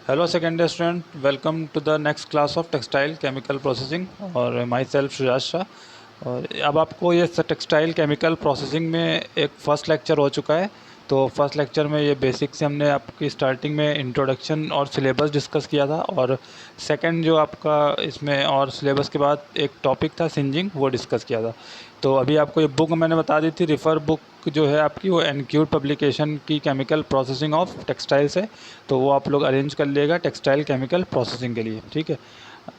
Hello second student, welcome to the next class of textile chemical processing और my self Shujaat Shah. और अब आपको ये टेक्सटाइल केमिकल प्रोसेसिंग में एक फ़र्स्ट लेक्चर हो चुका है। तो फर्स्ट लेक्चर में ये बेसिक से हमने आपकी स्टार्टिंग में इंट्रोडक्शन और सिलेबस डिस्कस किया था, और सेकंड जो आपका इसमें और सिलेबस के बाद एक टॉपिक था सिंजिंग, वो डिस्कस किया था। तो अभी आपको ये बुक मैंने बता दी थी, रिफ़र बुक जो है आपकी वो एनक्यूट पब्लिकेशन की केमिकल प्रोसेसिंग ऑफ टेक्सटाइल्स है। तो वो आप लोग अरेंज कर लिएगा टेक्सटाइल केमिकल प्रोसेसिंग के लिए, ठीक है।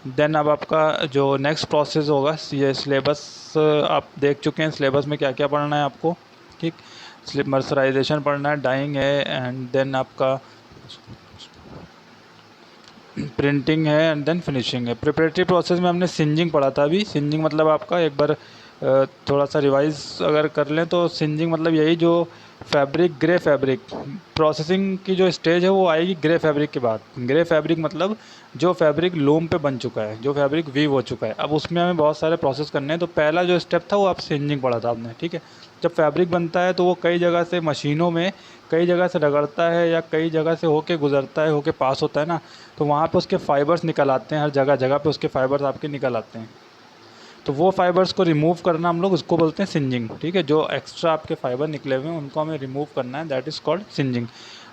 देन अब आपका जो नेक्स्ट प्रोसेस होगा, ये सिलेबस आप देख चुके हैं। सिलेबस में क्या क्या पढ़ना है आपको, ठीक। मर्सराइजेशन पढ़ना है, डाइंग है, एंड देन आपका प्रिंटिंग है, एंड देन फिनिशिंग है। प्रिपरेटरी प्रोसेस में हमने सिंजिंग पढ़ा था। अभी सिंजिंग मतलब आपका एक बार थोड़ा सा रिवाइज अगर कर लें तो सिंजिंग मतलब यही, जो फैब्रिक ग्रे फैब्रिक प्रोसेसिंग की जो स्टेज है वो आएगी ग्रे फैब्रिक के बाद। ग्रे फैब्रिक मतलब जो फैब्रिक लूम पे बन चुका है, जो फैब्रिक वीव हो चुका है। अब उसमें हमें बहुत सारे प्रोसेस करने हैं। तो पहला जो स्टेप था वो आप सिंजिंग पढ़ा था आपने, ठीक है। जब फैब्रिक बनता है तो वो कई जगह से मशीनों में कई जगह से रगड़ता है, या कई जगह से होके गुजरता है, होके पास होता है ना। तो वहाँ पे उसके फाइबर्स निकल आते हैं, हर जगह जगह पे उसके फाइबर्स आपके निकल आते हैं। तो वो फाइबर्स को रिमूव करना हम लोग उसको बोलते हैं सिंजिंग, ठीक है। जो एक्स्ट्रा आपके फाइबर निकले हुए हैं उनको हमें रिमूव करना है, दैट इज़ कॉल्ड सिंजिंग।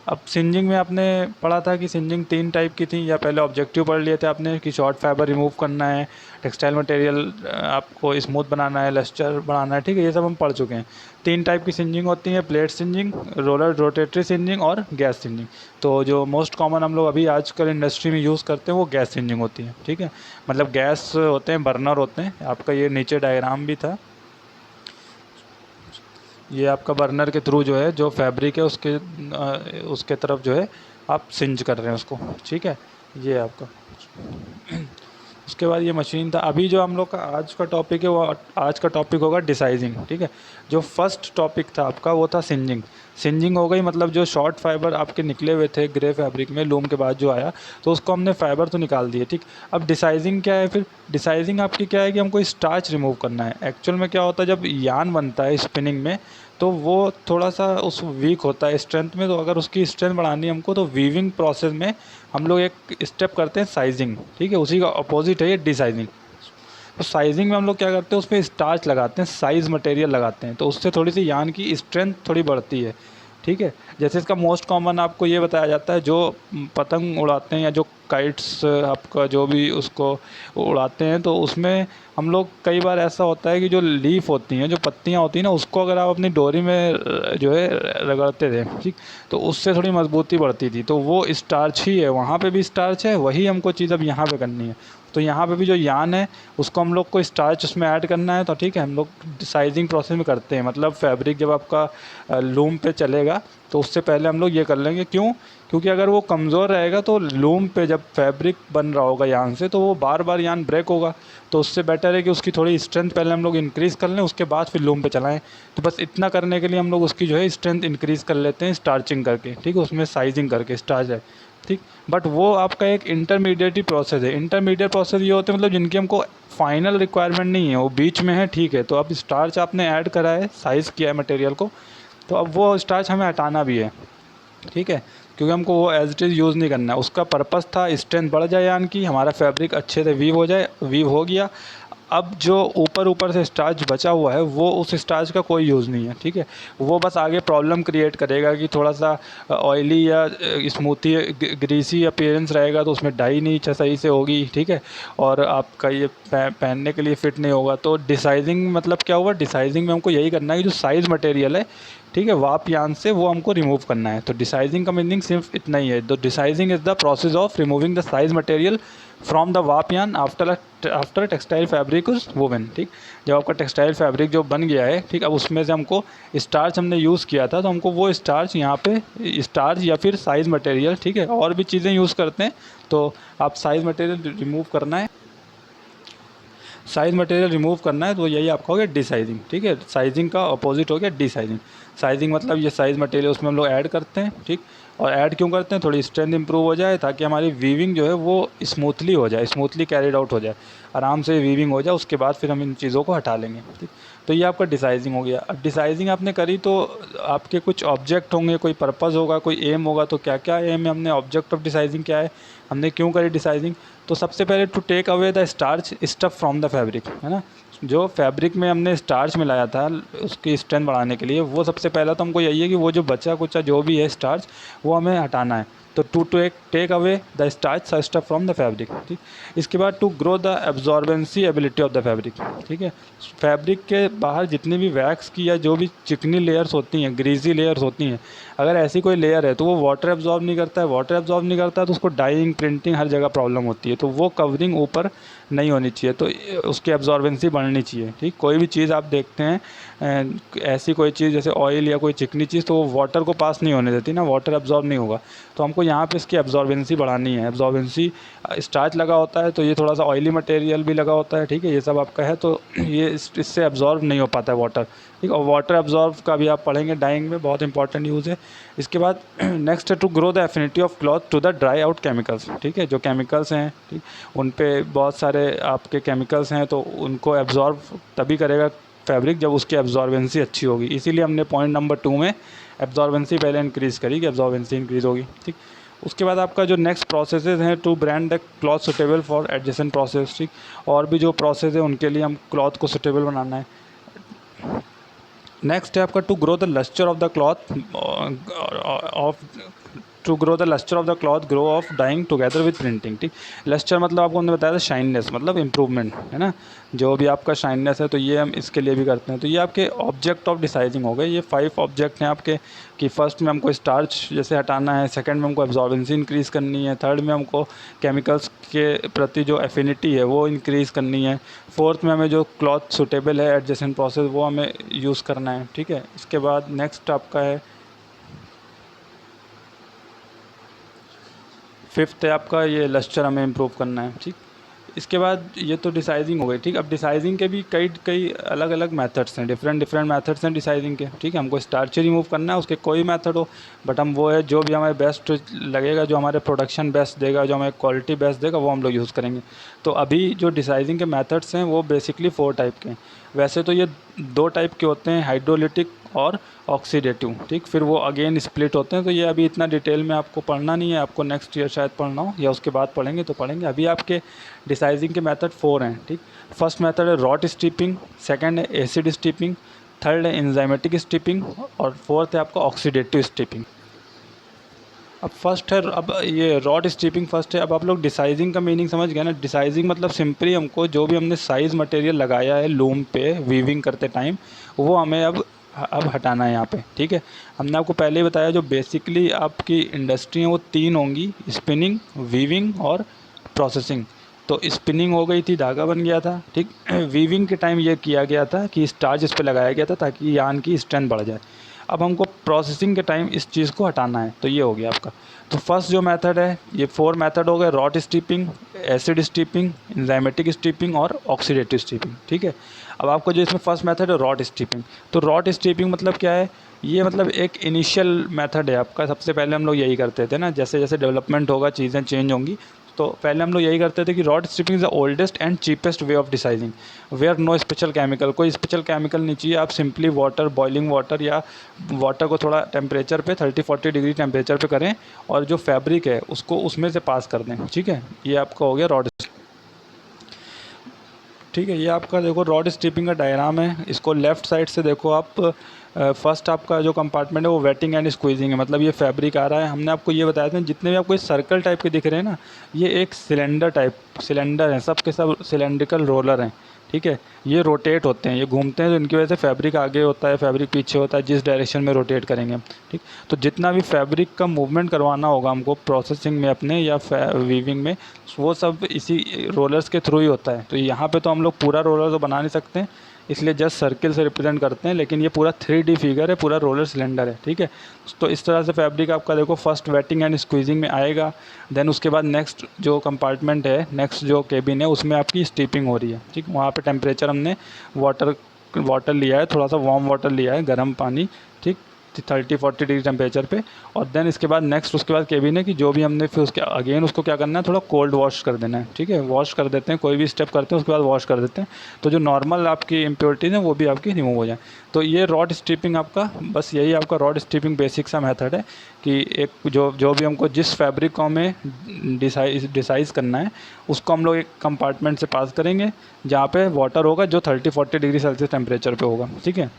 अब सिंजिंग में आपने पढ़ा था कि सिंजिंग 3 टाइप की थी, या पहले ऑब्जेक्टिव पढ़ लिए थे आपने कि शॉर्ट फाइबर रिमूव करना है, टेक्सटाइल मटेरियल आपको स्मूथ बनाना है, लस्टर बढ़ाना है, ठीक है। ये सब हम पढ़ चुके हैं। 3 टाइप की सिंजिंग होती है, plate singeing, roller rotatory singeing और गैस सिंजिंग। तो जो मोस्ट कॉमन हम लोग अभी आजकल इंडस्ट्री में यूज़ करते हैं वो गैस सिंजिंग होती है, ठीक है। मतलब गैस होते हैं, बर्नर होते हैं। आपका ये नीचे डायग्राम भी था, ये आपका बर्नर के थ्रू जो है, जो फैब्रिक है उसके तरफ जो है आप सिंज कर रहे हैं उसको, ठीक है। ये आपका उसके बाद ये मशीन था। अभी जो हम लोग का आज का टॉपिक है वो आज का टॉपिक होगा डिसाइजिंग, ठीक है। जो फर्स्ट टॉपिक था आपका वो था सिंजिंग। सिंजिंग हो गई मतलब जो शॉर्ट फाइबर आपके निकले हुए थे ग्रे फैब्रिक में, लूम के बाद जो आया तो उसको हमने फाइबर तो निकाल दिए, ठीक। अब डिसाइजिंग क्या है? फिर डिसाइजिंग आपकी क्या है कि हमको स्टार्च रिमूव करना है। एक्चुअल में क्या होता है, जब यान बनता है स्पिनिंग में तो वो थोड़ा सा उस वीक होता है स्ट्रेंथ में। तो अगर उसकी स्ट्रेंथ बढ़ानी है हमको, तो वीविंग प्रोसेस में हम लोग एक स्टेप करते हैं साइजिंग, ठीक है। उसी का अपोजिट है ये डिसाइजिंग। तो साइजिंग में हम लोग क्या करते हैं, उसमें स्टार्च लगाते हैं, साइज मटेरियल लगाते हैं, तो उससे थोड़ी सी यान की स्ट्रेंथ थोड़ी बढ़ती है, ठीक है। जैसे इसका मोस्ट कॉमन आपको ये बताया जाता है, जो पतंग उड़ाते हैं या जो काइट्स आपका जो भी उसको उड़ाते हैं, तो उसमें हम लोग कई बार ऐसा होता है कि जो लीफ होती हैं, जो पत्तियां होती हैं ना, उसको अगर आप अपनी डोरी में जो है रगड़ते थे, ठीक, तो उससे थोड़ी मजबूती बढ़ती थी। तो वो स्टार्च ही है, वहाँ पे भी स्टार्च है, वही हमको चीज़ अब यहाँ पे करनी है। तो यहाँ पे भी जो यान है उसको हम लोग को स्टार्च उसमें ऐड करना है। तो ठीक है, हम लोग साइजिंग प्रोसेस में करते हैं। मतलब फैब्रिक जब आपका लूम पे चलेगा तो उससे पहले हम लोग ये कर लेंगे। क्यों? क्योंकि अगर वो कमज़ोर रहेगा तो लूम पे जब फैब्रिक बन रहा होगा यान से, तो वो बार बार यान ब्रेक होगा। तो उससे बेटर है कि उसकी थोड़ी स्ट्रेंथ पहले हम लोग इंक्रीज़ कर लें, उसके बाद फिर लूम पे चलाएं। तो बस इतना करने के लिए हम लोग उसकी जो है स्ट्रेंथ इंक्रीज़ कर लेते हैं स्टार्चिंग करके, ठीक है, उसमें साइजिंग करके स्टार्च है, ठीक। बट वो आपका एक इंटरमीडिएट ही प्रोसेस है। इंटरमीडिएट प्रोसेस ये होते हैं मतलब जिनकी हमको फाइनल रिक्वायरमेंट नहीं है, वो बीच में है, ठीक है। तो अब स्टार्च आपने ऐड करा है, साइज़ किया है मटेरियल को, तो अब वो स्टार्च हमें हटाना भी है, ठीक है। क्योंकि हमको वो एज इट इज़ यूज़ नहीं करना है। उसका पर्पस था स्ट्रेंथ बढ़ जाए यान की, हमारा फैब्रिक अच्छे से वीव हो जाए, वीव हो गया। अब जो ऊपर से स्टार्च बचा हुआ है वो उस स्टार्च का कोई यूज़ नहीं है, ठीक है। वो बस आगे प्रॉब्लम क्रिएट करेगा कि थोड़ा सा ऑयली या स्मूथी ग्रीसी अपीयरेंस रहेगा, तो उसमें डाई नहीं सही से होगी, ठीक है। और आपका ये पहनने के लिए फ़िट नहीं होगा। तो डिसाइजिंग मतलब क्या हुआ, डिसाइजिंग में हमको यही करना है कि जो साइज़ मटेरियल है, ठीक है, वाप यान से वो हमको रिमूव करना है। तो डिसाइजिंग का मीनिंग सिर्फ इतना ही है। तो desizing is the process of removing the size material from the warp yarn after textile fabric is woven, ठीक। जब आपका टेक्सटाइल फैब्रिक जो बन गया है, ठीक, अब उसमें से हमको स्टार्च हमने यूज़ किया था, तो हमको वो स्टार्च यहाँ पे स्टार्च या फिर साइज मटेरियल, ठीक है, और भी चीज़ें यूज़ करते हैं। तो आप साइज मटेरियल रिमूव करना है, साइज मटेरियल रिमूव करना है, तो यही आपका हो गया डिसाइजिंग, ठीक है। साइजिंग का अपोजिट हो गया डिसाइजिंग। साइजिंग मतलब ये साइज मटेरियल उसमें हम लोग ऐड करते हैं, ठीक। और ऐड क्यों करते हैं, थोड़ी स्ट्रेंथ इंप्रूव हो जाए ताकि हमारी वीविंग जो है वो स्मूथली हो जाए, स्मूथली कैरिड आउट हो जाए, आराम से वीविंग हो जाए, उसके बाद फिर हम इन चीज़ों को हटा लेंगे। ठीक, तो ये आपका डिसाइजिंग हो गया। अब डिसाइजिंग आपने करी तो आपके कुछ ऑब्जेक्ट होंगे, कोई पर्पस होगा, कोई एम होगा। तो क्या क्या एम है, हमने ऑब्जेक्ट ऑफ डिसाइजिंग क्या है, हमने क्यों करी डिसाइजिंग। तो सबसे पहले to take away the starch stuff from the fabric, है ना, जो फैब्रिक में हमने स्टार्च मिलाया था उसकी स्ट्रेंथ बढ़ाने के लिए, वो सबसे पहला तो हमको यही है कि वो जो बचा कुचा जो भी है स्टार्च वो हमें हटाना है। तो to take away the starch stuff from the fabric. ठीक, इसके बाद to grow the absorbency ability of the fabric. ठीक है, फैब्रिक के बाहर जितनी भी वैक्स की या जो भी चिकनी लेयर्स होती हैं, ग्रीजी लेयर्स होती हैं, अगर ऐसी कोई लेयर है तो वो वाटर एब्जॉर्ब नहीं करता है। वाटर एब्जॉर्ब नहीं करता है तो उसको डाइंग, प्रिंटिंग हर जगह प्रॉब्लम होती है। तो वो कवरिंग ऊपर नहीं होनी चाहिए, तो उसकी एब्जॉर्बेंसी बढ़नी चाहिए। ठीक, कोई भी चीज़ आप देखते हैं ऐसी कोई चीज़ जैसे ऑयल या कोई चिकनी चीज़, तो वो वाटर को पास नहीं होने देती ना, वाटर एब्जॉर्ब नहीं होगा। तो हमको यहाँ पे इसकी एब्जॉर्बेंसी बढ़ानी है। एब्जॉर्बेंसी, स्टार्च लगा होता है तो ये थोड़ा सा ऑयली मटेरियल भी लगा होता है। ठीक है, ये सब आपका है तो ये इससे एब्जॉर्ब नहीं हो पाता है वाटर। ठीक, और वाटर एब्जॉर्ब का भी आप पढ़ेंगे डाइंग में, बहुत इंपॉर्टेंट यूज़ है। इसके बाद नेक्स्ट है to grow the affinity of cloth to the dry out chemicals. ठीक है, जो केमिकल्स हैं, ठीक, उन पे बहुत सारे आपके केमिकल्स हैं, तो उनको एब्जॉर्ब तभी करेगा फैब्रिक जब उसकी एब्जॉर्बेंसी अच्छी होगी। इसीलिए हमने पॉइंट नंबर 2 में एब्जॉर्बेंसी पहले इंक्रीज़ करी कि एब्जॉर्बेंसी इंक्रीज़ होगी। ठीक, उसके बाद आपका जो नेक्स्ट प्रोसेसेस हैं to brand the cloth suitable for adjacent process. ठीक, और भी जो प्रोसेस है उनके लिए हम क्लॉथ को सुटेबल बनाना है। नेक्स्ट है आपका to grow the lustre of the cloth of to grow the lustre of the cloth grow of dyeing together with printing. ठीक, लस्टर मतलब आपको हमने बताया था शाइननेस, मतलब इम्प्रूवमेंट, है ना, जो भी आपका शाइननेस है, तो ये हम इसके लिए भी करते हैं। तो ये आपके ऑब्जेक्ट ऑफ डिसाइजिंग हो गए। ये 5 ऑब्जेक्ट हैं आपके कि फर्स्ट में हमको स्टार्च जैसे हटाना है, सेकंड में हमको एब्जॉर्बेंसी इंक्रीज़ करनी है, थर्ड में हमको केमिकल्स के प्रति जो एफिनिटी है वो इंक्रीज़ करनी है, फोर्थ में हमें जो क्लॉथ सुटेबल है एडजेसेंट प्रोसेस वो हमें यूज़ करना है। ठीक है, इसके बाद नेक्स्ट आपका है फिफ्थ है आपका ये लस्टर हमें इम्प्रूव करना है। ठीक, इसके बाद ये तो डिसाइजिंग हो गई। ठीक, अब डिसाइजिंग के भी कई कई अलग अलग मेथड्स हैं, डिफरेंट मेथड्स हैं डिसाइजिंग के। ठीक है, हमको स्टार्च रिमूव करना है, उसके कोई मेथड हो, बट हम वो है जो भी हमें बेस्ट लगेगा, जो हमारे प्रोडक्शन बेस्ट देगा, जो हमें क्वालिटी बेस्ट देगा, वो हम लोग यूज़ करेंगे। तो अभी जो डिसाइजिंग के मेथड्स हैं वो बेसिकली 4 टाइप के हैं। वैसे तो ये 2 टाइप के होते हैं, हाइड्रोलिटिक और ऑक्सीडेटिव। ठीक, फिर वो अगेन स्प्लिट होते हैं। तो ये अभी इतना डिटेल में आपको पढ़ना नहीं है, आपको नेक्स्ट ईयर शायद पढ़ना हो या उसके बाद पढ़ेंगे तो पढ़ेंगे। अभी आपके डिसाइजिंग के मेथड 4 हैं। ठीक, फर्स्ट मेथड है रॉट स्टीपिंग, सेकंड है एसिड स्टीपिंग, थर्ड है एंजाइमेटिक स्टीपिंग और फोर्थ है आपका ऑक्सीडेटिव स्टीपिंग। अब फर्स्ट है, अब ये रॉड स्टीपिंग फर्स्ट है। अब आप लोग डिसाइजिंग का मीनिंग समझ गए ना। डिसाइजिंग मतलब सिंपली हमको जो भी हमने साइज़ मटेरियल लगाया है लूम पे वीविंग करते टाइम, वो हमें अब हटाना है यहाँ पे। ठीक है, हमने आपको पहले ही बताया जो बेसिकली आपकी इंडस्ट्री है वो 3 होंगी, स्पिनिंग, वीविंग और प्रोसेसिंग। तो स्पिनिंग हो गई थी, धागा बन गया था। ठीक, वीविंग के टाइम ये किया गया था कि स्टार्च इस पर लगाया गया था ताकि यान की स्ट्रेंथ बढ़ जाए। अब हमको प्रोसेसिंग के टाइम इस चीज़ को हटाना है। तो ये हो गया आपका। तो फर्स्ट जो मेथड है, ये 4 मेथड हो गए, rot steeping, acid steeping, enzymatic steeping और ऑक्सीडेटिव स्टीपिंग। ठीक है, अब आपको जो इसमें फर्स्ट मेथड है रॉट स्टीपिंग। तो रॉट स्टीपिंग मतलब क्या है, ये मतलब एक इनिशियल मेथड है आपका। सबसे पहले हम लोग यही करते थे ना, जैसे जैसे डेवलपमेंट होगा चीज़ें चेंज होंगी, तो पहले हम लोग यही करते थे कि rot steeping is the oldest and cheapest way of desizing where no special chemical. कोई स्पेशल केमिकल नहीं चाहिए, आप सिंपली वाटर, बॉइलिंग वाटर या वाटर को थोड़ा टेम्परेचर पे 30-40 डिग्री टेम्परेचर पे करें और जो फैब्रिक है उसको उसमें से पास कर दें। ठीक है, ये आपका हो गया रॉड। ठीक है, ये आपका देखो रॉड स्ट्रिपिंग का डायग्राम है। इसको लेफ़्ट साइड से देखो आप, फर्स्ट आपका जो कंपार्टमेंट है वो वेटिंग एंड स्क्वीजिंग है, मतलब ये फैब्रिक आ रहा है। हमने आपको ये बताया था जितने भी आपको इस सर्कल टाइप के दिख रहे हैं ना, ये एक सिलेंडर हैं, सब के सब सिलेंड्रिकल रोलर हैं। ठीक है, ये रोटेट होते हैं, ये घूमते हैं, तो इनकी वजह से फैब्रिक आगे होता है, फैब्रिक पीछे होता है, जिस डायरेक्शन में रोटेट करेंगे हम। ठीक, तो जितना भी फैब्रिक का मूवमेंट करवाना होगा हमको प्रोसेसिंग में अपने या वीविंग में, वो सब इसी रोलर्स के थ्रू ही होता है। तो यहाँ पे तो हम लोग पूरा रोलर तो बना नहीं सकते, इसलिए जस्ट सर्किल से रिप्रेजेंट करते हैं, लेकिन ये पूरा 3D फिगर है, पूरा रोलर सिलेंडर है। ठीक है, तो इस तरह से फैब्रिक आपका देखो फर्स्ट वेटिंग एंड स्क्वीजिंग में आएगा, देन उसके बाद नेक्स्ट जो कंपार्टमेंट है, नेक्स्ट जो केबिन है, उसमें आपकी स्टीपिंग हो रही है। ठीक, वहाँ पे टेम्परेचर हमने वाटर लिया है, थोड़ा सा वार्म वाटर लिया है, गर्म पानी। ठीक, 30-40 डिग्री टेम्परेचर पे। और देन इसके बाद नेक्स्ट उसके बाद केबिन है कि जो भी हमने फिर उसके अगेन उसको क्या करना है, थोड़ा कोल्ड वॉश कर देना है, ठीक है। वॉश कर देते हैं, कोई भी स्टेप करते हैं उसके बाद वॉश कर देते हैं, तो जो नॉर्मल आपकी इम्प्योरिटीज़ हैं वो भी आपकी रिमूव हो जाए। तो ये रॉड स्ट्रिपिंग आपका, बस यही आपका रॉड स्ट्रिपिंग बेसिक सा मेथड है कि एक जो भी हमको जिस फैब्रिक को हमें डिसाइज करना है उसको हम लोग एक कंपार्टमेंट से पास करेंगे जहाँ पे वाटर होगा जो 30-40 डिग्री सेल्सियस टेम्परेचर पे होगा, ठीक है।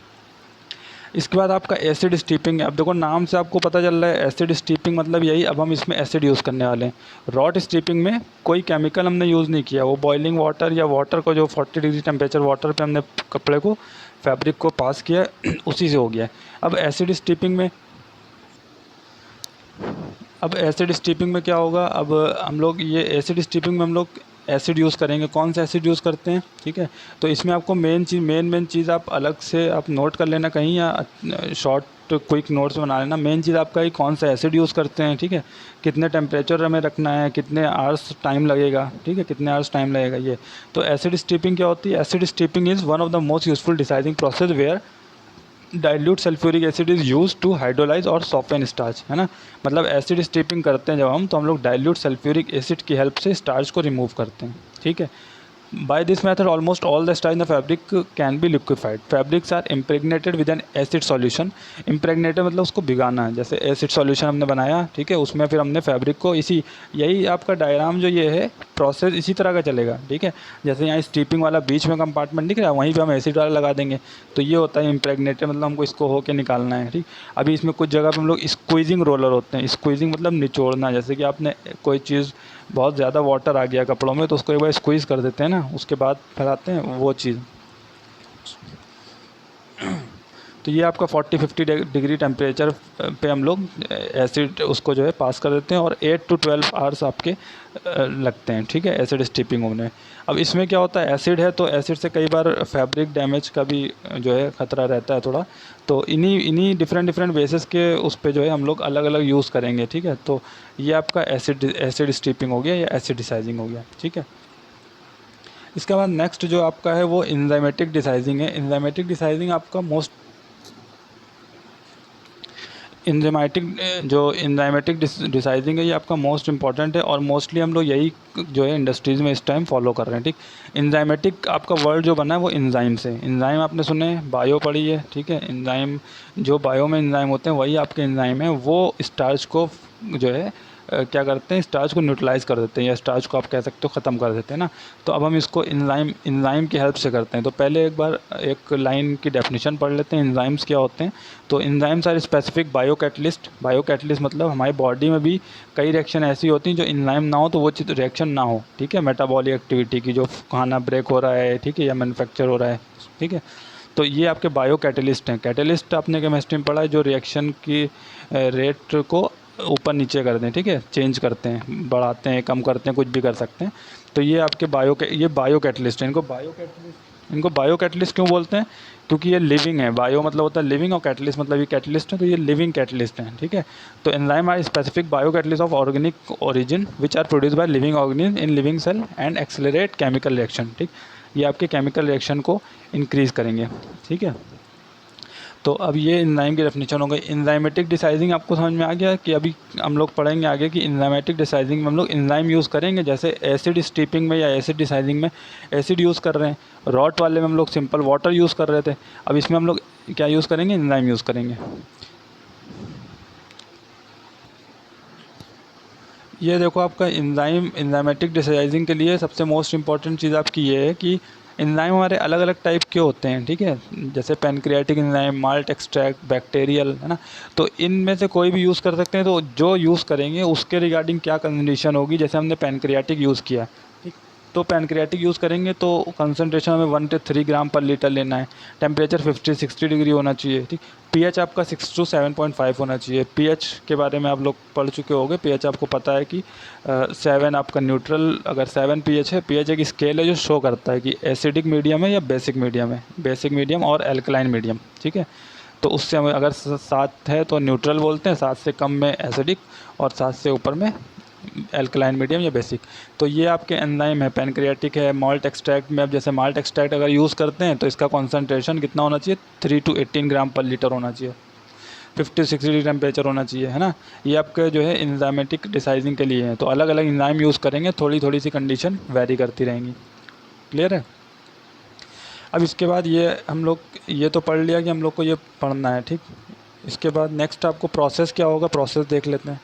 इसके बाद आपका एसिड स्टीपिंग है। अब देखो नाम से आपको पता चल रहा है एसिड स्टीपिंग मतलब यही, अब हम इसमें एसिड यूज़ करने वाले हैं। रॉड स्टीपिंग में कोई केमिकल हमने यूज़ नहीं किया, वो बॉइलिंग वाटर या वाटर को जो 40 डिग्री टेम्परेचर वाटर पे हमने कपड़े को फैब्रिक को पास किया उसी से हो गया है। अब एसिड स्टीपिंग में क्या होगा, अब हम लोग ये एसिड स्टीपिंग में हम लोग एसिड यूज़ करेंगे। कौन सा एसिड यूज़ करते हैं, ठीक है। तो इसमें आपको मेन चीज़ आप अलग से आप नोट कर लेना कहीं, या शॉर्ट क्विक नोट्स बना लेना। मेन चीज़ आपका ही कौन सा एसिड यूज़ करते हैं, ठीक है, कितने टेम्परेचर हमें रखना है, कितने आवर्स टाइम लगेगा, ठीक है, कितने आवर्स टाइम लगेगा ये। तो एसिड स्टीपिंग क्या होती है, acid steeping is one of the most useful desizing process where dilute sulphuric acid is use to hydrolyse और सॉफ्टन स्टार्च, है ना। मतलब एसिड स्टीपिंग करते हैं जब हम, तो हम लोग डाइल्यूट सल्फ्यूरिक एसिड की हेल्प से स्टार्च को रिमूव करते हैं, ठीक है। By this method, almost all the starch in the fabric can be liquefied. Fabrics are impregnated with an acid solution. Impregnated मतलब उसको भिगाना है, जैसे एसिड सॉल्यूशन हमने बनाया, ठीक है, उसमें फिर हमने फैब्रिक को यही आपका डायग्राम जो ये है प्रोसेस इसी तरह का चलेगा, ठीक है। जैसे यहाँ स्टीपिंग वाला बीच में कंपार्टमेंट दिख रहा है, वहीं पे हम एसिड वाला लगा देंगे, तो ये होता है इम्प्रेगनेटेड, मतलब हमको इसको होके निकालना है, ठीक। अभी इसमें कुछ जगह पे हम लोग स्क्वीजिंग रोलर होते हैं। स्क्वीजिंग मतलब निचोड़ना, जैसे कि आपने कोई चीज़ बहुत ज़्यादा वाटर आ गया कपड़ों में तो उसको एक बार स्क्वीज़ कर देते हैं ना, उसके बाद फैलाते हैं वो चीज़। तो ये आपका 40-50 डिग्री टेम्परेचर पे हम लोग एसिड उसको जो है पास कर देते हैं, और 8 to 12 आवर्स आपके लगते हैं, ठीक है, एसिड स्टीपिंग होने। अब इसमें क्या होता है, एसिड है तो एसिड से कई बार फैब्रिक डैमेज का भी जो है ख़तरा रहता है थोड़ा। तो इन्हीं डिफरेंट बेसिस के उस पे जो है हम लोग अलग अलग यूज़ करेंगे, ठीक है। तो ये आपका एसिड स्टीपिंग हो गया या एसिडिसाइजिंग हो गया, ठीक है। इसके बाद नेक्स्ट जो आपका है वो इंजाइमेटिक डिसाइजिंग है। इंजाइमेटिक डिसाइजिंग आपका इंजाइमेटिक डिसाइजिंग है, ये आपका मोस्ट इंपॉर्टेंट है, और मोस्टली हम लोग यही जो है इंडस्ट्रीज़ में इस टाइम फॉलो कर रहे हैं, ठीक। इंजाइमेटिक आपका वर्ड जो बना है वो इंजाइम से, इंजाइम आपने सुने, बायो पढ़ी है, ठीक है। इंजाइम जो बायो में इंजाइम होते हैं वही आपके इंजाइम है, वो स्टार्च को जो है क्या करते हैं, स्टार्च को न्यूट्रलाइज़ कर देते हैं, या स्टार्च को आप कह सकते हो ख़त्म कर देते हैं ना। तो अब हम इसको इंजाइम की हेल्प से करते हैं। तो पहले एक बार एक लाइन की डेफिनेशन पढ़ लेते हैं, इंजाइम्स क्या होते हैं। तो enzymes are specific biocatalyst मतलब हमारी बॉडी में भी कई रिएक्शन ऐसी होती हैं जो इंजाइम ना हो तो वो रिएक्शन ना हो, ठीक है। मेटाबॉलिक एक्टिविटी की, जो खाना ब्रेक हो रहा है, ठीक है, या मैन्युफैक्चर हो रहा है, ठीक है। तो ये आपके बायो कैटलिस्ट हैं। कैटलिस्ट आपने केमिस्ट्री में पढ़ा है, जो रिएक्शन की रेट को ऊपर नीचे कर दें, ठीक है, चेंज करते हैं, बढ़ाते हैं, कम करते हैं, कुछ भी कर सकते हैं। तो ये आपके बायो कैटलिस्ट हैं। इनको बायो कैटलिस्ट क्यों बोलते हैं, क्योंकि ये लिविंग है। बायो मतलब होता है लिविंग, और कैटलिस्ट मतलब ये कैटलिस्ट है, तो ये लिविंग कैटलिस्ट हैं, ठीक है। तो enzyme are specific biocatalyst of organic origin which are produce by living organism in living cell and accelerate chemical reaction, ठीक। ये आपके केमिकल रिएक्शन को इंक्रीज़ करेंगे, ठीक है। तो अब ये एंजाइम की डेफिनेशन हो गई। एंजाइमेटिक डिसाइजिंग आपको समझ में आ गया कि अभी हम लोग पढ़ेंगे आगे कि एंजाइमेटिक डिसाइजिंग में हम लोग एंजाइम यूज़ करेंगे, जैसे एसिड स्टीपिंग में या एसिड डिसाइजिंग में एसिड यूज़ कर रहे हैं, रॉट वाले में हम लोग सिंपल वाटर यूज़ कर रहे थे। अब इसमें हम लोग क्या यूज़ करेंगे, एंजाइम यूज़ करेंगे। ये देखो आपका एंजाइमेटिक डिसाइजिंग के लिए सबसे मोस्ट इंपॉर्टेंट चीज़ आपकी ये है कि एंजाइम हमारे अलग अलग टाइप के होते हैं, ठीक है। जैसे pancreatic enzyme, malt extract, bacterial, है ना। तो इनमें से कोई भी यूज़ कर सकते हैं। तो जो यूज़ करेंगे उसके रिगार्डिंग क्या कंडीशन होगी, जैसे हमने पैनक्रियाटिक यूज़ किया, ठीक। तो पैनक्रियाटिक यूज़ करेंगे तो कंसनट्रेशन हमें 1 से 3 ग्राम पर लीटर लेना है। टेम्परेचर 50-60 डिग्री होना चाहिए, ठीक। पीएच आपका 6 to 7.5 होना चाहिए। पीएच के बारे में आप लोग पढ़ चुके होंगे। पीएच आपको पता है कि 7 आपका न्यूट्रल, अगर 7 पीएच है, पीएच एक स्केल है जो शो करता है कि एसिडिक मीडियम है या बेसिक मीडियम है, बेसिक मीडियम और एल्कलाइन मीडियम, ठीक है। तो उससे हमें अगर 7 है तो न्यूट्रल बोलते हैं, 7 से कम में एसिडिक, और 7 से ऊपर में एल्कलाइन मीडियम या बेसिक। तो ये आपके एंजाइम है, पैनक्रियाटिक है। माल्ट एक्सट्रैक्ट में अब जैसे माल्ट एक्सट्रैक्ट अगर यूज़ करते हैं तो इसका कॉन्सेंट्रेशन कितना होना चाहिए, 3 to 18 ग्राम पर लीटर होना चाहिए। 50-60 डिग्री टेम्परेचर होना चाहिए, है ना। ये आपके जो है एंजाइमेटिक डिसाइजिंग के लिए है, तो अलग अलग एंजाइम यूज़ करेंगे, थोड़ी थोड़ी सी कंडीशन वेरी करती रहेंगी। क्लियर है। अब इसके बाद ये हम लोग ये तो पढ़ लिया कि हम लोग को ये पढ़ना है, ठीक। इसके बाद नेक्स्ट आपको प्रोसेस क्या होगा, प्रोसेस देख लेते हैं।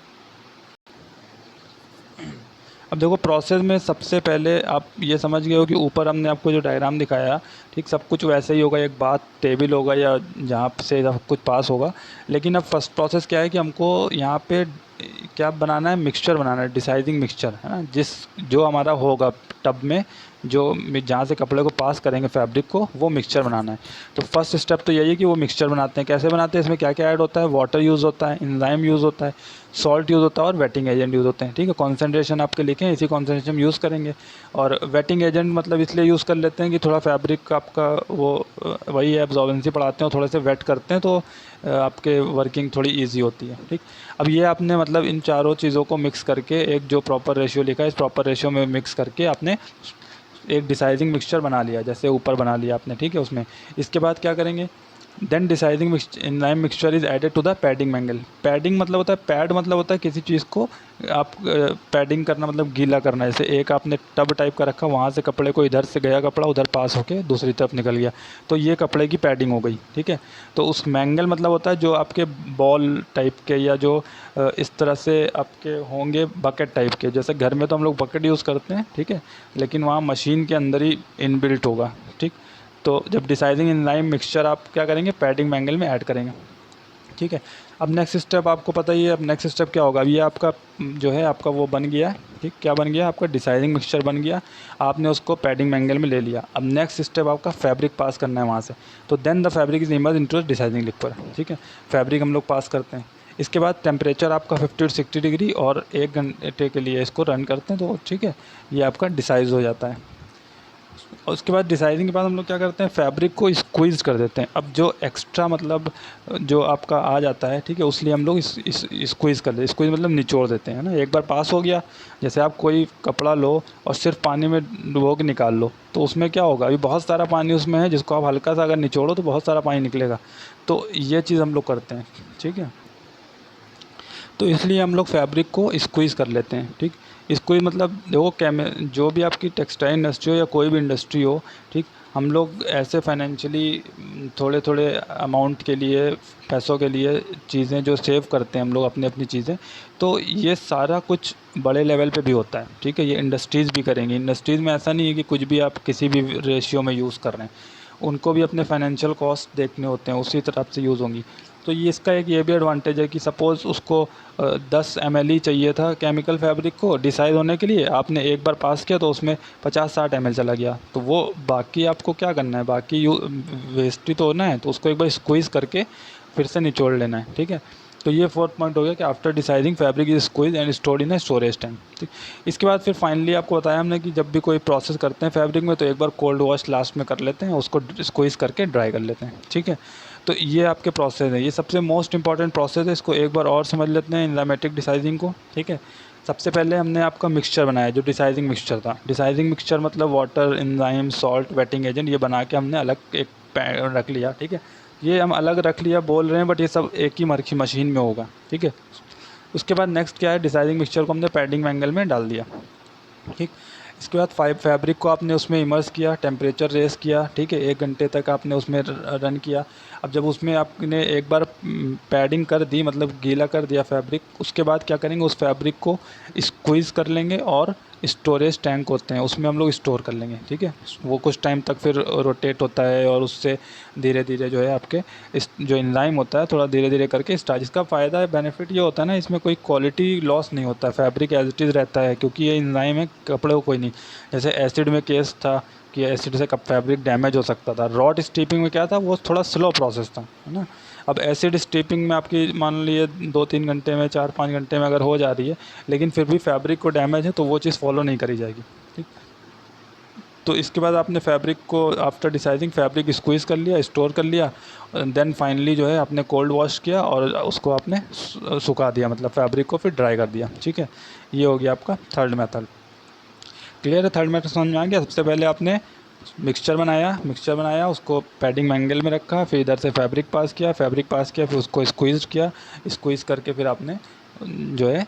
अब देखो प्रोसेस में सबसे पहले आप ये समझ गए हो कि ऊपर हमने आपको जो डायग्राम दिखाया, ठीक, सब कुछ वैसे ही होगा, एक बात टेबल होगा या जहाँ से सब कुछ पास होगा। लेकिन अब फर्स्ट प्रोसेस क्या है कि हमको यहाँ पे क्या बनाना है, मिक्सचर बनाना है, डिसाइजिंग मिक्सचर, है ना, जो हमारा होगा टब में, जो जहाँ से कपड़े को पास करेंगे फैब्रिक को, वो मिक्सचर बनाना है। तो फर्स्ट स्टेप तो यही है कि वो मिक्सचर बनाते हैं। कैसे बनाते हैं, इसमें क्या क्या ऐड होता है, वाटर यूज़ होता है, एंजाइम यूज़ होता है, सॉल्ट यूज़ होता है और वेटिंग एजेंट यूज़ होते हैं, ठीक है। कॉन्सेंट्रेशन आपके लिखें, इसी कॉन्सेंट्रेशन हम यूज़ करेंगे। और वेटिंग एजेंट मतलब इसलिए यूज़ कर लेते हैं कि थोड़ा फैब्रिक आपका वो वही है, एब्जॉर्बेंसी बढ़ाते हैं और थोड़े से वेट करते हैं, तो आपके वर्किंग थोड़ी ईजी होती है, ठीक। अब ये आपने मतलब इन चारों चीज़ों को मिक्स करके एक जो प्रॉपर रेशियो लिखा है, इस प्रॉपर रेशियो में मिक्स करके आपने एक डिसाइजिंग मिक्सचर बना लिया, जैसे ऊपर बना लिया आपने, ठीक है। उसमें इसके बाद क्या करेंगे, then desizing enzyme mixture is added to the padding mangle. Padding मतलब होता है, पैड मतलब होता है किसी चीज़ को आप पैडिंग करना, मतलब गीला करना। जैसे एक आपने टब टाइप का रखा, वहाँ से कपड़े को इधर से गया कपड़ा, उधर पास होके दूसरी तरफ निकल गया, तो ये कपड़े की पैडिंग हो गई, ठीक है। तो उस मैंगल मतलब होता है जो आपके बॉल टाइप के या जो इस तरह से आपके होंगे बकेट टाइप के। जैसे घर में तो हम लोग बकेट यूज़ करते हैं, ठीक है, लेकिन वहाँ मशीन के अंदर ही इनबिल्ट होगा, ठीक। तो जब डिसाइजिंग एंजाइम मिक्सचर आप क्या करेंगे, पैडिंग मैंगल में ऐड करेंगे, ठीक है। अब नेक्स्ट स्टेप आपको पता ही है, अब नेक्स्ट स्टेप क्या होगा। अब ये आपका जो है आपका वो बन गया, ठीक, क्या बन गया, आपका डिसाइजिंग मिक्सचर बन गया, आपने उसको पैडिंग मैंगल में ले लिया। अब नेक्स्ट स्टेप आपका फैब्रिक पास करना है वहाँ से, तो then the fabric is immerse into desizing liquid, ठीक है। फैब्रिक हम लोग पास करते हैं। इसके बाद टेम्परेचर आपका 50-60 डिग्री और 1 घंटे के लिए इसको रन करते हैं, तो ठीक है, ये आपका डिसाइज हो जाता है। और उसके बाद डिसाइजिंग के बाद हम लोग क्या करते हैं, फैब्रिक को स्क्वीज़ कर देते हैं। अब जो एक्स्ट्रा मतलब जो आपका आ जाता है, ठीक है, उसलिए हम लोग इस स्क्वीज़ कर देते हैं। स्क्वीज़ मतलब निचोड़ देते हैं, है ना। एक बार पास हो गया, जैसे आप कोई कपड़ा लो और सिर्फ पानी में डुबो के निकाल लो, तो उसमें क्या होगा, अभी बहुत सारा पानी उसमें है, जिसको आप हल्का सा अगर निचोड़ो तो बहुत सारा पानी निकलेगा। तो ये चीज़ हम लोग करते हैं, ठीक है। तो इसलिए हम लोग फैब्रिक को स्क्वीज़ कर लेते हैं, ठीक। स्क्वीज़ मतलब देखो, जो भी आपकी टेक्सटाइल इंडस्ट्री हो या कोई भी इंडस्ट्री हो, ठीक, हम लोग ऐसे फाइनेंशियली थोड़े थोड़े अमाउंट के लिए, पैसों के लिए चीज़ें जो सेव करते हैं हम लोग अपनी अपनी चीज़ें, तो ये सारा कुछ बड़े लेवल पे भी होता है, ठीक है। ये इंडस्ट्रीज़ भी करेंगी। इंडस्ट्रीज़ में ऐसा नहीं है कि कुछ भी आप किसी भी रेशियो में यूज़ कर रहे हैं, उनको भी अपने फाइनेंशियल कॉस्ट देखने होते हैं, उसी तरह से यूज़ होंगी। तो ये इसका एक ये भी एडवांटेज है कि सपोज़ उसको 10 ml ही चाहिए था केमिकल फैब्रिक को डिसाइड होने के लिए, आपने एक बार पास किया तो उसमें 50-60 ml चला गया, तो वो बाकी आपको क्या करना है, बाकी वेस्ट ही तो होना है, तो उसको एक बार स्क्वीज़ करके फिर से निचोड़ लेना है, ठीक है। तो ये फोर्थ पॉइंट हो गया कि after deciding fabric is squeeze and stored in storage tank, ठीक। इसके बाद फिर फाइनली आपको बताया हमने कि जब भी कोई प्रोसेस करते हैं फैब्रिक में, तो एक बार कोल्ड वॉश लास्ट में कर लेते हैं, उसको स्क्वीज़ करके ड्राई कर लेते हैं, ठीक है। तो ये आपके प्रोसेस है, ये सबसे मोस्ट इंपॉर्टेंट प्रोसेस है। इसको एक बार और समझ लेते हैं, एंजाइमेटिक डिसाइजिंग को, ठीक है। सबसे पहले हमने आपका मिक्सचर बनाया, जो डिसाइजिंग मिक्सचर था। डिसाइजिंग मिक्सचर मतलब water, enzyme, salt, waiting agent, ये बना के हमने अलग एक रख लिया, ठीक है। ये हम अलग रख लिया बोल रहे हैं, बट ये सब एक ही मर्खी मशीन में होगा, ठीक है। उसके बाद नेक्स्ट क्या है, डिसाइजिंग मिक्सचर को हमने पैडिंग मैंगल में डाल दिया, ठीक। इसके बाद फैब्रिक को आपने उसमें इमर्स किया, टेम्परेचर रेस किया, ठीक है, 1 घंटे तक आपने उसमें रन किया। अब जब उसमें आपने एक बार पैडिंग कर दी, मतलब गीला कर दिया फैब्रिक, उसके बाद क्या करेंगे, उस फैब्रिक को स्क्वीज़ कर लेंगे और स्टोरेज टैंक होते हैं उसमें हम लोग स्टोर कर लेंगे, ठीक है। वो कुछ टाइम तक फिर रोटेट होता है और उससे धीरे धीरे जो है आपके इस जो एंजाइम होता है थोड़ा धीरे धीरे करके स्टार्च। इसका फ़ायदा है, बेनिफिट ये होता है ना, इसमें कोई क्वालिटी लॉस नहीं होता, फैब्रिक एज इट इज़ रहता है, क्योंकि ये एंजाइम है, कपड़े को कोई नहीं। जैसे एसिड में केस था कि एसिड से कब फैब्रिक डैमेज हो सकता था। रॉट स्टीपिंग में क्या था, वो थोड़ा स्लो प्रोसेस था, है ना। अब एसिड स्टीपिंग में आपकी मान लीजिए 2-3 घंटे में, 4-5 घंटे में अगर हो जा रही है, लेकिन फिर भी फैब्रिक को डैमेज है, तो वो चीज़ फॉलो नहीं करी जाएगी, ठीक। तो इसके बाद आपने फैब्रिक को आफ्टर डिसाइडिंग फैब्रिक स्क्वीज़ कर लिया, स्टोर कर लिया, देन फाइनली जो है आपने कोल्ड वॉश किया और उसको आपने सुखा दिया, मतलब फैब्रिक को फिर ड्राई कर दिया, ठीक है। ये हो गया आपका थर्ड मेथड। क्लियर है, थर्ड मेथड समझ में आ गया। सबसे पहले आपने मिक्सचर बनाया, उसको पैडिंग एंगल में रखा, फिर इधर से फैब्रिक पास किया, फिर उसको स्क्वीज़ किया, स्क्वीज़ करके फिर आपने जो है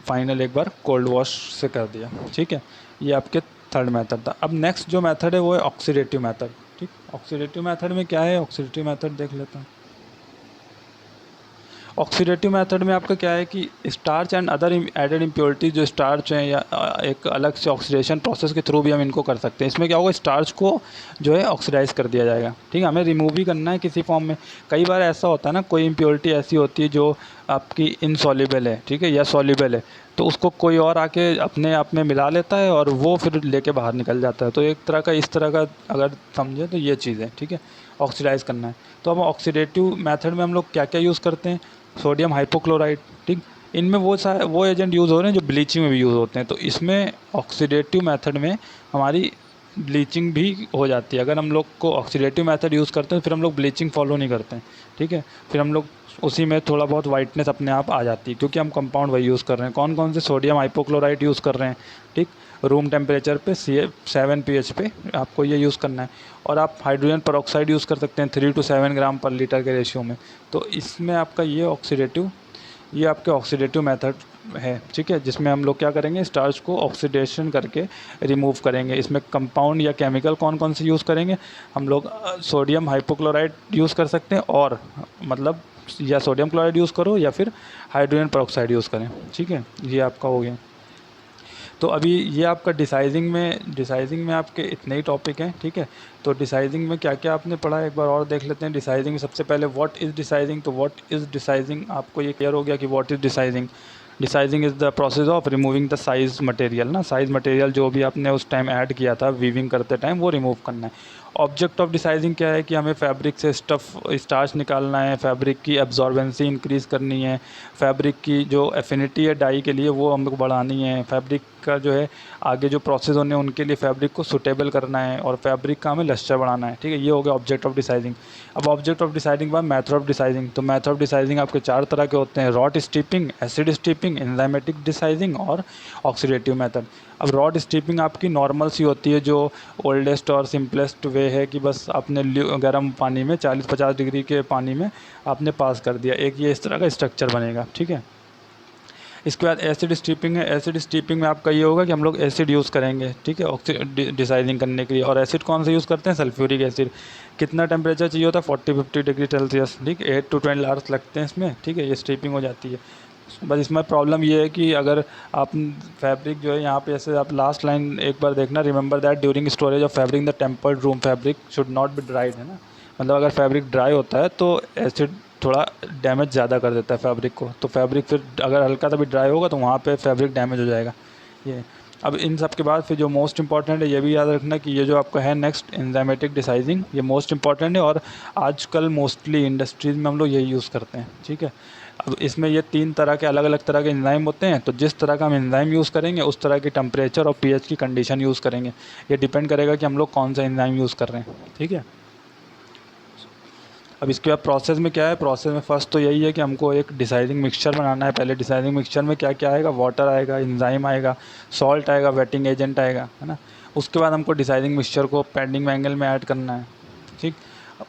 फाइनल एक बार कोल्ड वॉश से कर दिया। ठीक है, ये आपके थर्ड मेथड था। अब नेक्स्ट जो मेथड है वो है ऑक्सीडेटिव मेथड। ठीक, ऑक्सीडेटिव मेथड में क्या है, ऑक्सीडेटिव मेथड देख लेते हैं। ऑक्सीडेटिव मेथड में आपका क्या है कि starch and other added impurities जो स्टार्च हैं या एक अलग से ऑक्सीडेशन प्रोसेस के थ्रू भी हम इनको कर सकते हैं। इसमें क्या होगा, स्टार्च को जो है ऑक्सीडाइज कर दिया जाएगा। ठीक है, हमें रिमूव ही करना है किसी फॉर्म में। कई बार ऐसा होता है ना, कोई इम्प्योरिटी ऐसी होती है जो आपकी इनसॉल्युबल है, ठीक है, या सॉल्युबल है, तो उसको कोई और आके अपने आप में मिला लेता है और वो फिर लेके बाहर निकल जाता है। तो एक तरह का, इस तरह का अगर समझे तो ये चीज़ है। ठीक है, ऑक्सीडाइज करना है। तो अब ऑक्सीडेटिव मेथड में हम लोग क्या क्या यूज़ करते हैं, सोडियम हाइपोक्लोराइड। ठीक, इनमें वो एजेंट यूज़ हो रहे हैं जो ब्लीचिंग में भी यूज़ होते हैं। तो इसमें ऑक्सीडेटिव मेथड में हमारी ब्लीचिंग भी हो जाती है। अगर हम लोग को ऑक्सीडेटिव मेथड यूज़ करते हैं तो फिर हम लोग ब्लीचिंग फॉलो नहीं करते हैं। ठीक है, फिर हम लोग उसी में थोड़ा बहुत वाइटनेस अपने आप आ जाती है, क्योंकि हम कंपाउंड वही यूज़ कर रहे हैं। कौन कौन से, सोडियम हाइपोक्लोराइड यूज़ कर रहे हैं। ठीक, रूम टेम्परेचर पे 7 pH पे आपको ये यूज़ करना है। और आप हाइड्रोजन पेरोक्साइड यूज़ कर सकते हैं 3 to 7 ग्राम पर लीटर के रेशियो में। तो इसमें आपका ये आपके ऑक्सीडेटिव मेथड है। ठीक है, जिसमें हम लोग क्या करेंगे, स्टार्च को ऑक्सीडेशन करके रिमूव करेंगे। इसमें कंपाउंड या केमिकल कौन कौन से यूज़ करेंगे, हम लोग सोडियम हाइपोक्लोराइड यूज़ कर सकते हैं, और मतलब या सोडियम क्लोराइड यूज़ करो या फिर हाइड्रोजन पेरोक्साइड यूज़ करें। ठीक है, ये आपका हो गया। तो अभी ये आपका डिसाइजिंग में आपके इतने ही टॉपिक हैं। ठीक है, तो डिसाइजिंग में क्या क्या आपने पढ़ा है एक बार और देख लेते हैं। डिसाइजिंग में सबसे पहले व्हाट इज़ डिसाइजिंग। तो व्हाट इज़ डिसाइजिंग आपको ये क्लियर हो गया कि what is desizing. Desizing is the process of removing the size material ना, साइज मटेरियल जो भी आपने उस टाइम ऐड किया था वीविंग करते टाइम, वो रिमूव करना है। ऑब्जेक्ट ऑफ डिसाइजिंग क्या है कि हमें फैब्रिक से स्टार्च निकालना है, फैब्रिक की एब्जॉर्बेंसी इंक्रीज़ करनी है, फैब्रिक की जो एफिनिटी है डाई के लिए वो हम लोग बढ़ानी है, फैब्रिक का जो है आगे जो प्रोसेस होने हैं उनके लिए फैब्रिक को सूटेबल करना है, और फैब्रिक का हमें लस्टर बढ़ाना है। ठीक है, ये हो गया ऑब्जेक्ट ऑफ डिसाइजिंग। अब ऑब्जेक्ट ऑफ डिसाइजिंग के बाद मेथड ऑफ डिसाइजिंग। तो मेथड ऑफ डिसाइजिंग आपके 4 तरह के होते हैं, rot steeping, acid steeping, enzymatic desizing और ऑक्सीडेटिव मेथड। अब रॉड स्टीपिंग आपकी नॉर्मल सी होती है, जो ओल्डेस्ट और सिंपलेस्ट वे है कि बस आपने गर्म पानी में 40-50 डिग्री के पानी में आपने पास कर दिया, एक ये इस तरह का स्ट्रक्चर बनेगा। ठीक है, इसके बाद एसिड स्टीपिंग है। एसिड स्टीपिंग में आपका ये होगा कि हम लोग एसिड यूज़ करेंगे। ठीक है, डिसाइजिंग करने के लिए। और एसिड कौन सा यूज़ करते हैं, सल्फ्यूरिक एसिड। कितना टेम्परेचर चाहिए होता है, 40-50 डिग्री सेल्सियस। ठीक, 8 to 12 आवर्स लगते हैं इसमें। ठीक है, ये स्टीपिंग हो जाती है। बस इसमें प्रॉब्लम ये है कि अगर आप फैब्रिक जो है यहाँ पे, ऐसे आप लास्ट लाइन एक बार देखना, remember that during storage of fabric the tempered room fabric should not be dried, है ना। मतलब अगर फैब्रिक ड्राई होता है तो एसिड थोड़ा डैमेज ज़्यादा कर देता है फैब्रिक को। तो फैब्रिक फिर अगर हल्का सा भी ड्राई होगा तो वहाँ पे फैब्रिक डैमेज हो जाएगा। ये अब इन सब के बाद फिर जो मोस्ट इंपॉर्टेंट है, ये भी याद रखना कि ये जो आपका है नेक्स्ट एंजाइमेटिक डिसाइजिंग, ये मोस्ट इंपॉर्टेंट है, और आजकल मोस्टली इंडस्ट्रीज़ में हम लोग यही यूज़ करते हैं। ठीक है, अब इसमें ये 3 तरह के अलग अलग तरह के एंजाइम होते हैं। तो जिस तरह का हम एंजाइम यूज़ करेंगे उस तरह की टेम्परेचर और पीएच की कंडीशन यूज़ करेंगे। ये डिपेंड करेगा कि हम लोग कौन सा एंजाइम यूज़ कर रहे हैं। ठीक है, अब इसके बाद प्रोसेस में क्या है, प्रोसेस में फर्स्ट तो यही है कि हमको एक डिसाइजिंग मिक्सचर बनाना है। पहले डिसाइजिंग मिक्सचर में क्या क्या आएगा, वाटर आएगा, एंजाइम आएगा, सॉल्ट आएगा, वेटिंग एजेंट आएगा, है ना। उसके बाद हमको डिसाइजिंग मिक्सचर को पैडिंग एंगल में ऐड करना है। ठीक,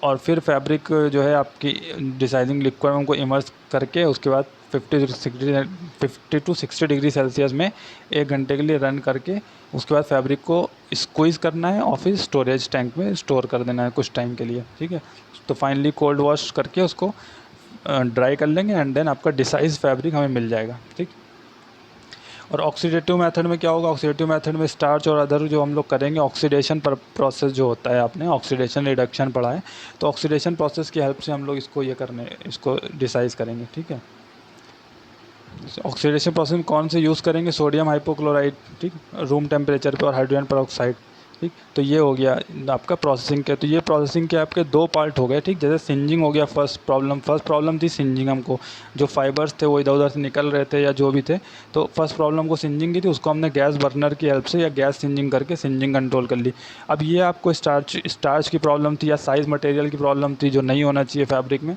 और फिर फैब्रिक जो है आपकी डिसाइजिंग लिक्विड में हमको इमर्स करके उसके बाद 50 to 60 डिग्री सेल्सियस में 1 घंटे के लिए रन करके उसके बाद फैब्रिक को स्क्वीज़ करना है और फिर स्टोरेज टैंक में स्टोर कर देना है कुछ टाइम के लिए। ठीक है, तो फाइनली कोल्ड वॉश करके उसको ड्राई कर लेंगे एंड देन आपका डिसाइज फैब्रिक हमें मिल जाएगा। ठीक, और ऑक्सीडेटिव मेथड में क्या होगा, ऑक्सीडेटिव मेथड में स्टार्च और अदर जो हम लोग करेंगे ऑक्सीडेशन पर प्रोसेस जो होता है, आपने ऑक्सीडेशन रिडक्शन पढ़ा है, तो ऑक्सीडेशन प्रोसेस की हेल्प से हम लोग इसको डिसाइज करेंगे। ठीक है, ऑक्सीडेशन प्रोसेस में कौन से यूज़ करेंगे, सोडियम हाइपोक्लोराइड, ठीक, रूम टेम्परेचर पे, और हाइड्रोजन पेरोक्साइड। ठीक, तो ये हो गया आपका प्रोसेसिंग के। तो ये प्रोसेसिंग के आपके 2 पार्ट हो गए। ठीक, जैसे सिंजिंग हो गया फर्स्ट प्रॉब्लम थी सिंजिंग, हमको जो फाइबर्स थे वो इधर उधर से निकल रहे थे या जो भी थे, तो फर्स्ट प्रॉब्लम को सिंजिंग की थी, उसको हमने गैस बर्नर की हेल्प से या गैस सिंजिंग करके सिंजिंग कंट्रोल कर ली। अब ये आपको स्टार्च की प्रॉब्लम थी या साइज़ मटेरियल की प्रॉब्लम थी जो नहीं होना चाहिए फैब्रिक में।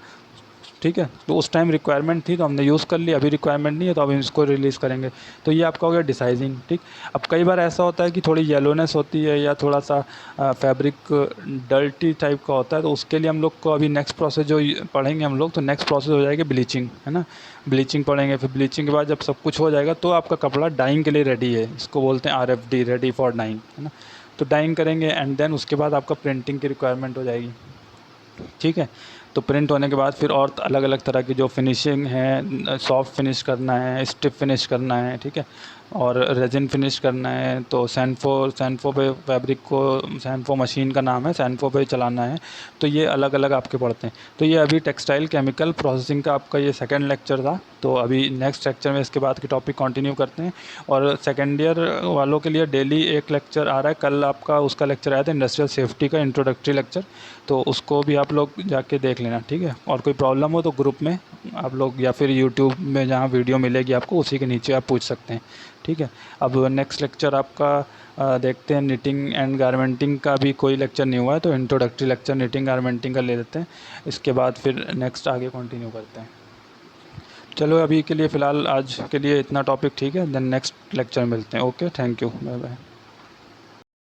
ठीक है। तो उस टाइम रिक्वायरमेंट थी तो हमने यूज़ कर लिया, अभी रिक्वायरमेंट नहीं है तो अभी इसको रिलीज़ करेंगे। तो ये आपका हो गया डिसाइजिंग, ठीक। अब कई बार ऐसा होता है कि थोड़ी येलोनेस होती है या थोड़ा सा फैब्रिक डर्टी टाइप का होता है, तो उसके लिए हम लोग को अभी नेक्स्ट प्रोसेस जो पढ़ेंगे हम लोग, तो नेक्स्ट प्रोसेस हो जाएगी ब्लीचिंग, है ना। ब्लीचिंग पढ़ेंगे, फिर ब्लीचिंग के बाद जब सब कुछ हो जाएगा तो आपका कपड़ा डाइंग के लिए रेडी है, इसको बोलते हैं RFD, रेडी फॉर डाइंग, है ना। तो डाइंग करेंगे एंड देन उसके बाद आपका प्रिंटिंग की रिक्वायरमेंट हो जाएगी, ठीक है। तो प्रिंट होने के बाद फिर और अलग अलग तरह की जो फिनिशिंग है, सॉफ्ट फिनिश करना है, स्टिफ फिनिश करना है, ठीक है, और रेजिन फिनिश करना है, तो सैनफो पे फैब्रिक को, सैनफो मशीन का नाम है, सैनफो पे चलाना है। तो ये अलग अलग आपके पढ़ते हैं। तो ये अभी टेक्सटाइल केमिकल प्रोसेसिंग का आपका ये सेकंड लेक्चर था। तो अभी नेक्स्ट लेक्चर में इसके बाद के टॉपिक कंटिन्यू करते हैं। और सेकेंड ईयर वालों के लिए डेली एक लेक्चर आ रहा है। कल आपका उसका लेक्चर आया था इंडस्ट्रियल सेफ्टी का इंट्रोडक्टरी लेक्चर, तो उसको भी आप लोग जाके देख लेना, ठीक है। और कोई प्रॉब्लम हो तो ग्रुप में आप लोग या फिर यूट्यूब में जहाँ वीडियो मिलेगी आपको उसी के नीचे आप पूछ सकते हैं, ठीक है। अब नेक्स्ट लेक्चर आपका देखते हैं, निटिंग एंड गारमेंटिंग का भी कोई लेक्चर नहीं हुआ है, तो इंट्रोडक्टरी लेक्चर निटिंग गारमेंटिंग का ले लेते हैं। इसके बाद फिर नेक्स्ट आगे कंटिन्यू करते हैं। चलो अभी के लिए फ़िलहाल आज के लिए इतना टॉपिक, ठीक है। देन नेक्स्ट लेक्चर मिलते हैं। Okay, thank you, bye bye.